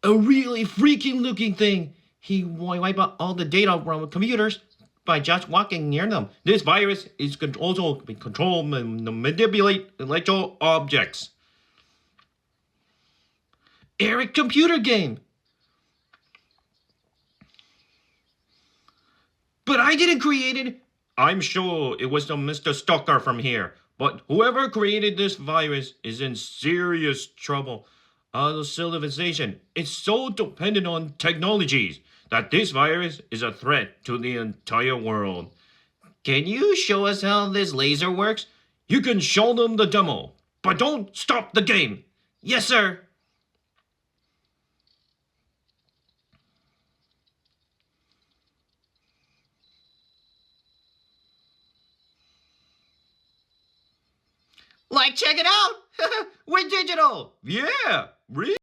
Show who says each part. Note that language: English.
Speaker 1: A really freaking looking thing. He wipe out all the data from computers by just walking near them. This virus is also control and manipulate electrical objects. Eric computer game. But I didn't create it. I'm sure it was some Mr. Stalker from here. But whoever created this virus is in serious trouble. Our civilization is so dependent on technologies that this virus is a threat to the entire world. Can you show us how this laser works? You can show them the demo, but don't stop the game. Yes, sir. Like, check it out. We're digital. Yeah, really?